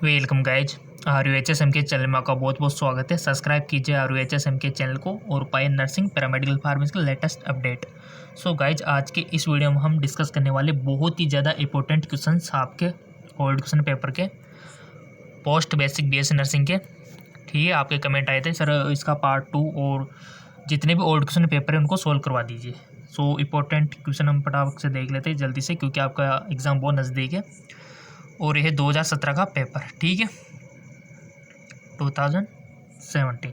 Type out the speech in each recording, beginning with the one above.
Welcome guys. RUHSM के channel में आपका बहुत बहुत स्वागत है। सब्सक्राइब कीजिए RUHSM के चैनल को और पाए नर्सिंग पैरामेडिकल फार्मेसी का लेटेस्ट अपडेट। सो गाइज, आज के इस वीडियो में हम डिस्कस करने वाले बहुत ही ज़्यादा इंपॉर्टेंट क्वेश्चंस आपके ओल्ड क्वेश्चन पेपर के पोस्ट बेसिक BSc नर्सिंग के। ठीक है, आपके कमेंट आए थे सर इसका पार्ट 2 और जितने भी ओल्ड क्वेश्चन पेपर है उनको सोल्व करवा दीजिए। सो इंपॉर्टेंट क्वेश्चन हम फटाफट से देख लेते हैं जल्दी से, क्योंकि आपका एग्ज़ाम बहुत नज़दीक है और यह 2017 का पेपर। ठीक है, 2017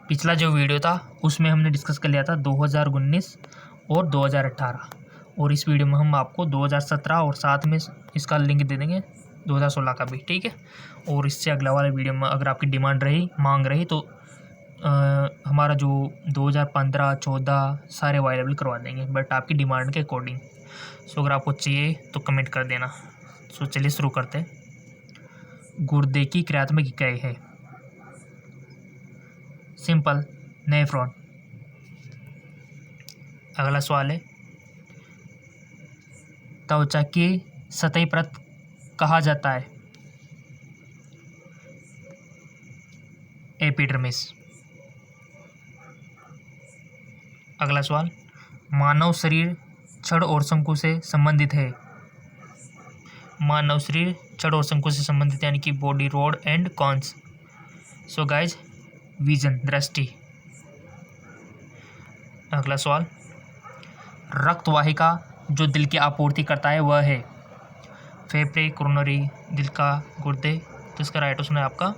पिछला जो वीडियो था उसमें हमने डिस्कस कर लिया था 2019 और 2018, और इस वीडियो में हम आपको 2017 और साथ में इसका लिंक दे देंगे 2016 का भी। ठीक है, और इससे अगला वाले वीडियो में अगर आपकी डिमांड रही, मांग रही, तो हमारा जो 2015, 14 सारे अवेलेबल करवा देंगे, बट आपकी डिमांड के अकॉर्डिंग। सो अगर आपको चाहिए तो कमेंट कर देना। सो चलिए शुरू करते हैं। गुर्दे की क्रियात्मक इकाई है? Simple, nephron. अगला सवाल है, त्वचा की सतही परत कहा जाता है? एपिडर्मिस। अगला सवाल, मानव शरीर छड़ और शंकु से संबंधित है? मानव शरीर छड़ और शंकु से संबंधित यानी कि body, road and cons. So guys, vision, दृष्टि। अगला सवाल, रक्त वाहिका जो दिल की आपूर्ति करता है वह है? फेफड़े, कोरोनरी, दिल का, गुर्दे। तो इसका राइट ऑप्शन है आपका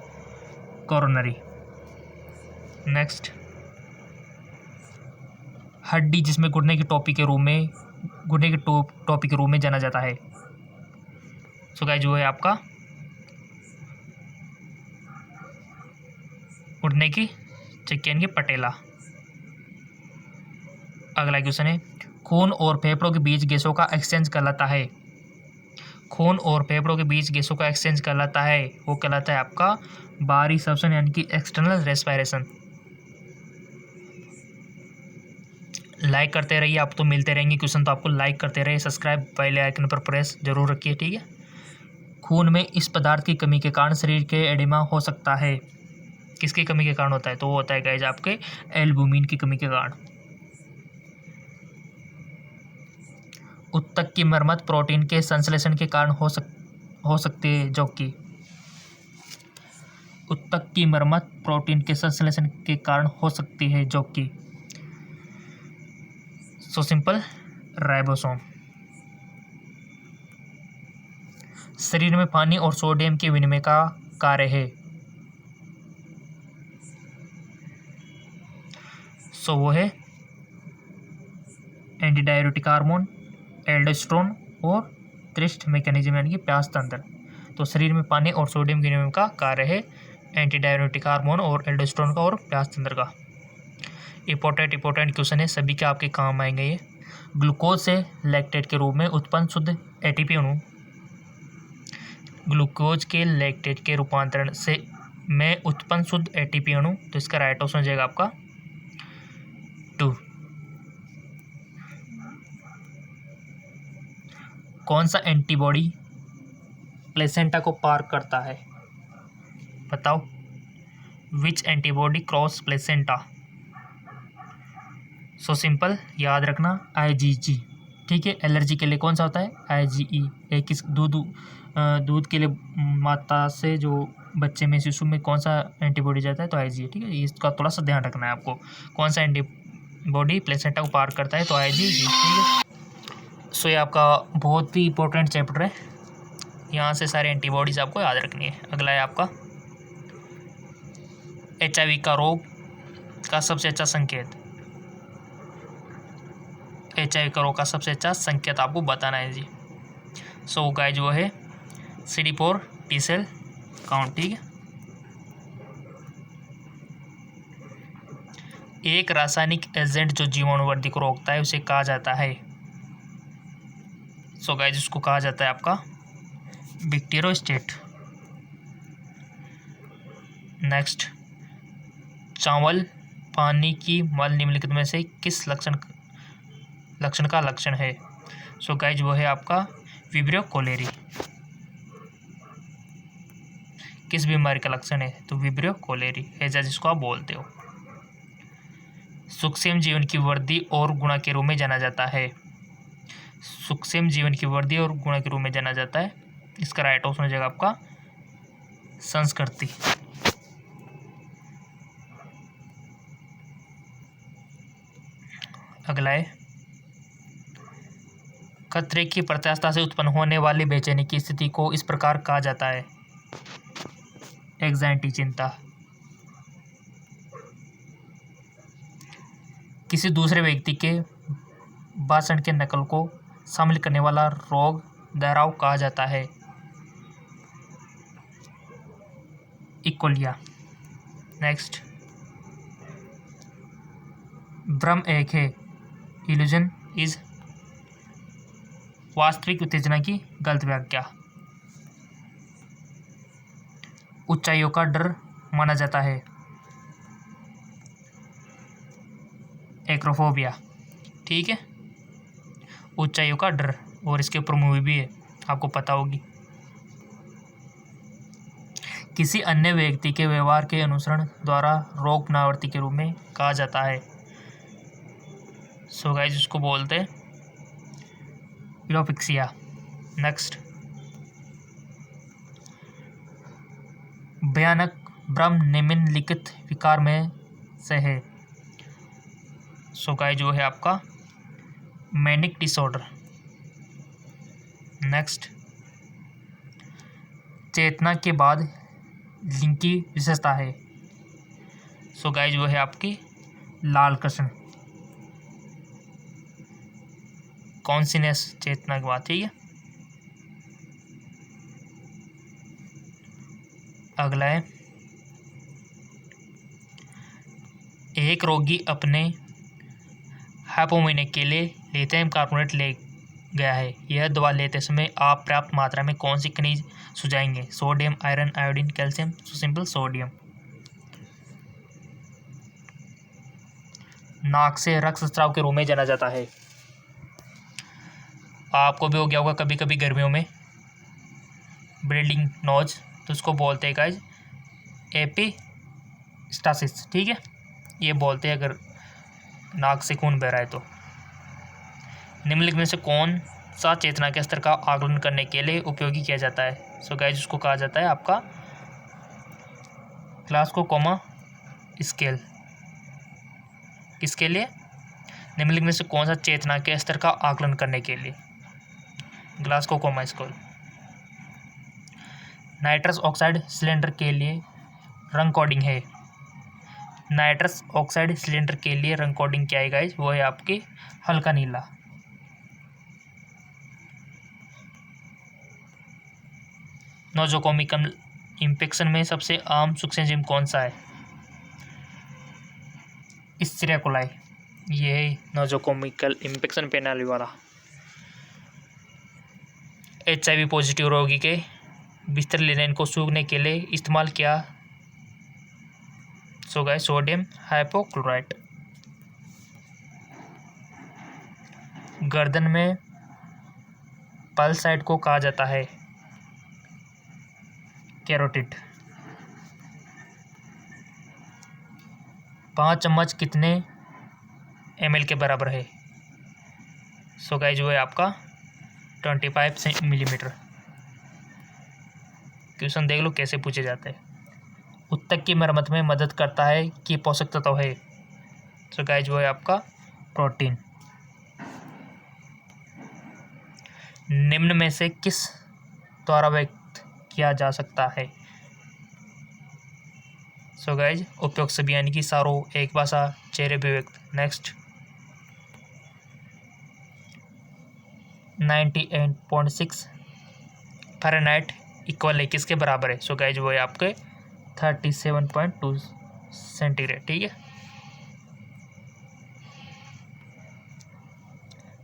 कोरोनरी। नेक्स्ट, हड्डी जिसमें घुटने की टोपी के रूप में टोपी के रूप में जाना जाता है? सो गाइस, जो है आपका घुटने की चक्की यानी कि पटेला। अगला क्वेश्चन है, खून और फेफड़ों के बीच गैसों का एक्सचेंज कहलाता है? खून और फेफड़ों के बीच गैसों का एक्सचेंज कहलाता है, वो कहलाता है आपका बाहरी श्वसन यानी कि एक्सटर्नल रेस्पिरेशन। लाइक करते रहिए, आप तो मिलते रहेंगे क्वेश्चन, तो आपको लाइक करते रहिए, सब्सक्राइब पहले आइकन पर प्रेस जरूर रखिए। ठीक है, खून में इस पदार्थ की कमी के कारण शरीर के एडिमा हो सकता है? किसकी कमी के कारण होता है? तो वो होता है गाइस आपके एल्बुमिन की कमी के कारण। उत्तक की मरम्मत प्रोटीन के संश्लेषण के कारण हो सकती है, जो कि उत्तक की मरम्मत प्रोटीन के संश्लेषण के कारण हो सकती है, जो कि सो सिंपल, राइबोसोम। शरीर में पानी और सोडियम के विनिमय का कार्य है? सो वो है एंटीडायरेटिक हार्मोन, एल्डोस्टेरोन और थ्रिस्ट मैकेनिज्म यानी कि प्यास तंत्र। तो शरीर में पानी और सोडियम के विनिमय का कार्य है एंटीडायरेटिक हार्मोन और एल्डोस्टेरोन का और प्यास तंत्र का। इंपॉर्टेंट क्वेश्चन है, सभी के आपके काम आएंगे ये। ग्लूकोज से लैक्टेट के रूप में उत्पन्न शुद्ध ATP अणु, ग्लूकोज के लैक्टेट के रूपांतरण से में उत्पन्न शुद्ध ATP अणु। तो इसका राइट ऑप्शन हो जाएगा आपका 2। कौन सा एंटीबॉडी प्लेसेंटा को पार करता है? बताओ, which antibody cross placenta? So simple, याद रखना IgG। ठीक है, एलर्जी के लिए कौन सा होता है? IgE। एक किस दूध के लिए माता से जो बच्चे में, शिशु में कौन सा एंटीबॉडी जाता है? तो IgE। ठीक है, इसका थोड़ा सा ध्यान रखना है आपको, कौन सा एंटीबॉडी प्लेसेंटा को पार करता है? तो IgG। ठीक है, सो ये आपका बहुत ही इंपॉर्टेंट चैप्टर है, यहाँ से सारे एंटीबॉडीज आपको याद रखनी है। अगला है आपका HIV का रोग का सबसे अच्छा संकेत। HIV का रोग का सबसे अच्छा संकेत आपको बताना है जी। सो गाइज, वो है CD4 T सेल काउंट। ठीक है, एक रासायनिक एजेंट जो जीवाणुवर्धी को रोकता है उसे कहा जाता है? सो गाइज, उसको कहा जाता है आपका बैक्टीरियोस्टेट। नेक्स्ट, चावल पानी की मल निम्नलिखित में से किस लक्षण का लक्षण है? सो गाइज, वो है आपका विब्रियो कोलेरी। किस बीमारी का लक्षण है? तो विब्रियो कोलेरी हैजा जिसको आप बोलते हो। सूक्ष्म जीवन की वृद्धि और गुणा के रूप में जाना जाता है। सूक्ष्म जीवन की वृद्धि और गुणा के रूप में जाना जाता है। इसका राइट ऑप्शन हो जाएगा आपका संस्कृति। अगला है खतरे की प्रत्याशा से उत्पन्न होने वाली बेचैनी की स्थिति को इस प्रकार कहा जाता है। एंग्जाइटी चिंता। किसी दूसरे व्यक्ति के भाषण के नकल को शामिल करने वाला रोग दोहराव कहा जाता है। इकोलिया। नेक्स्ट, भ्रम एक है, इल्यूजन इज वास्तविक उत्तेजना की गलत व्याख्या। ऊंचाइयों का डर माना जाता है। एक्रोफोबिया। ठीक है, ऊंचाइयों का डर, और इसके ऊपर मूवी भी है, आपको पता होगी। किसी अन्य व्यक्ति के व्यवहार के अनुसरण द्वारा रोग पुनरावृत्ति के रूप में कहा जाता है। सो गाइस इसको बोलते हैं यूरोपिक्सिया। नेक्स्ट, भयानक भ्रम निम्नलिखित विकार में से है। सो गाइस जो है आपका मैनिक डिसऑर्डर। नेक्स्ट, चेतना के बाद लिंग की विशेषता है। सो गाइस जो है आपकी लाल कृष्ण, कॉन्सियस चेतना की बात। ठीक है, अगला है एक रोगी अपने हाइपोमीनिया के लिए लिथियम कार्बोनेट ले गया है। यह दवा लेते समय आप पर्याप्त मात्रा में कौन सी खनिज सुझाएंगे? Sodium, iron, iodine, calcium? Simple sodium. नाक से रक्तस्राव के रूप में जाना जाता है। आपको भी हो गया होगा कभी कभी गर्मियों में ब्लीडिंग नोज, तो उसको बोलते हैं गाइस एपिस्टासिस। ठीक है, ये बोलते हैं अगर नाक से खून बह रहा है तो। निम्नलिखित में से कौन सा चेतना के स्तर का आकलन करने के लिए उपयोगी किया जाता है? सो गाइस उसको कहा जाता है आपका ग्लासगो कोमा स्केल। किसके लिए? निम्नलिखित में से कौन सा चेतना के स्तर का आकलन करने के लिए? Glasgow coma scale. Nitrous oxide cylinder के लिए रंग कोडिंग है। नाइट्रस ऑक्साइड सिलेंडर के लिए रंग कोडिंग क्या है गाइस? वो है आपकी हल्का नीला। नोजोकोमिकल इन्फेक्शन में सबसे आम सूक्ष्मजीव कौन सा है? Escherichia coli. ये है नोजोकोमिकल इन्फेक्शन प्रणाली वाला। HIV पॉजिटिव रोगी के बिस्तर लिनेन को सूखने के लिए इस्तेमाल किया। So guys sodium hypochlorite. गर्दन में पल्स साइट को कहा जाता है कैरोटिड। 5 चम्मच कितने ml के बराबर है? सो गाइस जो है आपका 25 मिलीमीटर। क्वेश्चन देख लो कैसे पूछे जाते हैं। उत्तक की मरम्मत में मदद करता है कि पोषक तत्व है? सो गाइस जो है आपका प्रोटीन। निम्न में से किस द्वारा व्यक्त किया जा सकता है? सो गाइस उपयुक्त सभी यानी कि सारो, एक भाषा, चेहरे अभिव्यक्त। नेक्स्ट, 98.6 फ़ारेनहाइट इक्वल है किसके बराबर है? सो गाइस वो है आपके 37.2 सेंटीग्रेड। ठीक है,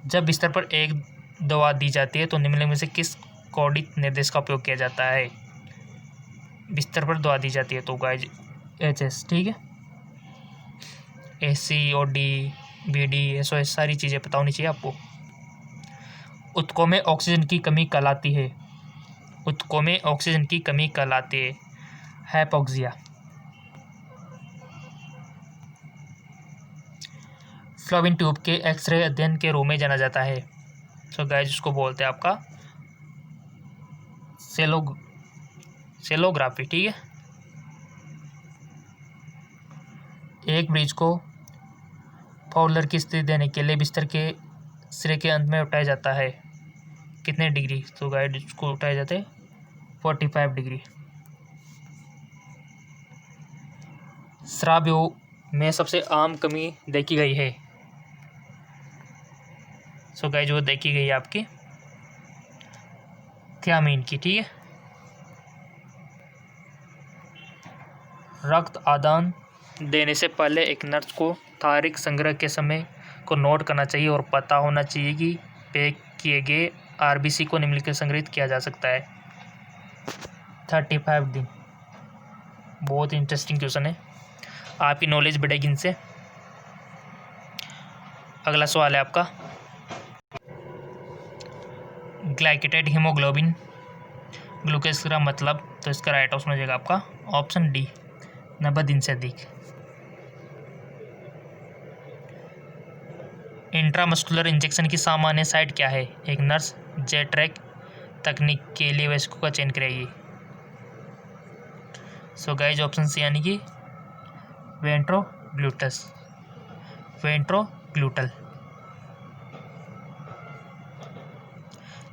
जब बिस्तर पर एक दवा दी जाती है तो निम्नलिखित में से किस कोडित निर्देश का उपयोग किया जाता है? बिस्तर पर दवा दी जाती है तो गाइस HS। ठीक है, SCOD, BD, SOS सारी चीज़ें पता होनी चाहिए आपको। उत्तकों में ऑक्सीजन की कमी कहलाती है। उत्तकों में ऑक्सीजन की कमी कहलाती है। हाइपोक्सिया। फ्लोबिन ट्यूब के एक्सरे अध्ययन के रूप में जाना जाता है। सो गाइस उसको बोलते हैं आपका सेलोग्राफी। ठीक है, एक मरीज को फॉउलर की स्थिति देने के लिए बिस्तर के सिरे के अंत में उठाया जाता है। कितने डिग्री? तो गाइस इसको उठाए जाते हैं 45 डिग्री। स्राव में सबसे आम कमी देखी गई है। सो गाइस वो देखी गई है आपकी थियामीन की। ठीक है, रक्त आदान देने से पहले एक नर्स को तारीख संग्रह के समय को नोट करना चाहिए और पता होना चाहिए कि पैक किए गए आरबीसी को निम्नलिखित संग्रहित किया जा सकता है। 35 दिन। बहुत इंटरेस्टिंग क्वेश्चन है, आपकी नॉलेज बढ़ेगी इनसे। अगला सवाल है आपका ग्लाइकेटेड हीमोग्लोबिन ग्लूकोज का मतलब, तो इसका राइट ऑप्शन हो जाएगा आपका ऑप्शन डी 90 दिन से अधिक। इंट्रामस्कुलर इंजेक्शन की सामान्य साइट क्या है? एक नर्स जेट्रैक तकनीक के लिए वयस्कों का चयन करेगी। सो गाइस ऑप्शन सी यानी कि वेंट्रोग्लूटल।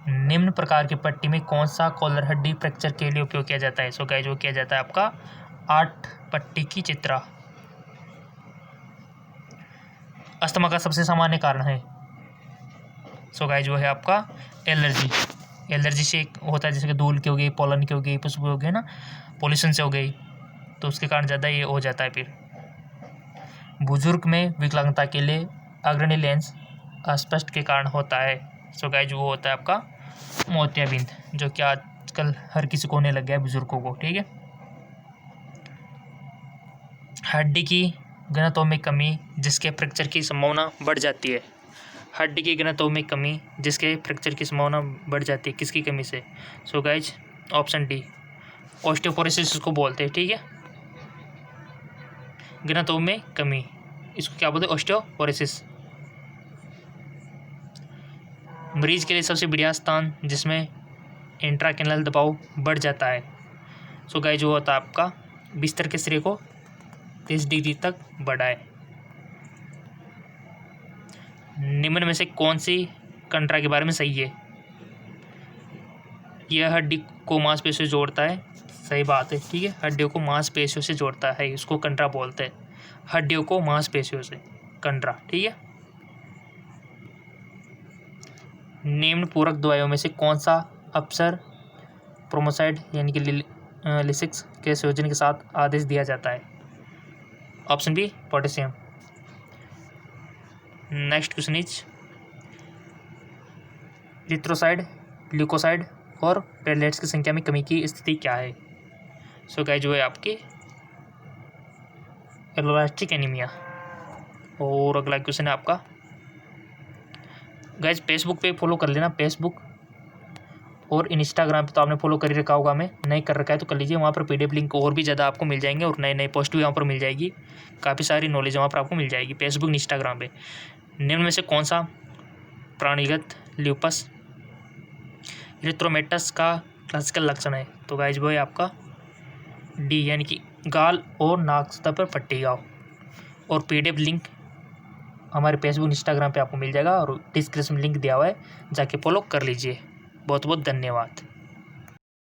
निम्न प्रकार की पट्टी में कौन सा कॉलर हड्डी फ्रैक्चर के लिए उपयोग किया जाता है? सो गाइस वो किया जाता है आपका 8 पट्टी की चित्रा। अस्थमा का सबसे सामान्य कारण है? सो गाइस वो है आपका एलर्जी। एलर्जी से होता है जैसे कि धूल की हो गई, पोलन की हो गई, पुष्प हो गई ना, पोल्यूशन से हो गई, तो उसके कारण ज़्यादा ये हो जाता है। फिर बुजुर्ग में विकलांगता के लिए अग्रणी लेंस अस्पष्ट के कारण होता है। सो गाइस वो होता है आपका मोतियाबिंद, जो कि आजकल हर किसी को होने लग गया है बुजुर्गों को। ठीक है, हड्डी की घनत्व में कमी जिसके फ्रैक्चर की संभावना बढ़ जाती है। हड्डी की घनत्व में कमी जिसके फ्रैक्चर की संभावना बढ़ जाती है, किसकी कमी से? So guys option D osteoporosis को बोलते हैं। ठीक है, घनत्व में कमी, इसको क्या बोलते हैं? ऑस्टियोपोरोसिस। मरीज के लिए सबसे बढ़िया स्थान जिसमें इंट्राकेनल दबाव बढ़ जाता है। सो गाइज वो होता है आपका बिस्तर के सिरे को 30 डिग्री तक बढ़ाए। निम्न में से कौन सी कंट्रा के बारे में सही है? यह हड्डी को मांसपेशियों से जोड़ता है। सही बात है। ठीक है, हड्डियों को मांसपेशियों से जोड़ता है, इसको कंट्रा बोलते हैं। हड्डियों को मांसपेशियों से कंट्रा। ठीक है, निम्न पूरक दवाइयों में से कौन सा अप्सर प्रोमोसाइड यानी कि लिसिक्स के संयोजन के साथ आदेश दिया जाता है? Option B potassium. Next question is erythrocyte, leucocyte और प्लेटलेट्स की संख्या में कमी की स्थिति क्या है? सो गाइस जो है आपकी एलोलास्टिक एनीमिया। और अगला क्वेश्चन है आपका गाइस फेसबुक पे फॉलो कर लेना, फेसबुक और इंस्टाग्राम पे तो आपने फॉलो कर ही रखा होगा, मैं नहीं कर रखा है तो कर लीजिए। वहाँ पर पीडीएफ लिंक और भी ज़्यादा आपको मिल जाएंगे और नए नए पोस्ट भी वहाँ पर मिल जाएगी, काफ़ी सारी नॉलेज वहाँ पर आपको मिल जाएगी फेसबुक इंस्टाग्राम पे। निम्न में से कौन सा प्राणीगत ल्यूपस इरिथ्रोमेटस का क्लासिकल लक्षण है? तो गाइस वो है आपका डी यानी कि गाल और नाक सतह पर पट्टी घाव। और पीडीएफ लिंक हमारे फेसबुक इंस्टाग्राम पे आपको मिल जाएगा और डिस्क्रिप्शन लिंक दिया हुआ है, जाके फॉलो कर लीजिए। बहुत बहुत धन्यवाद।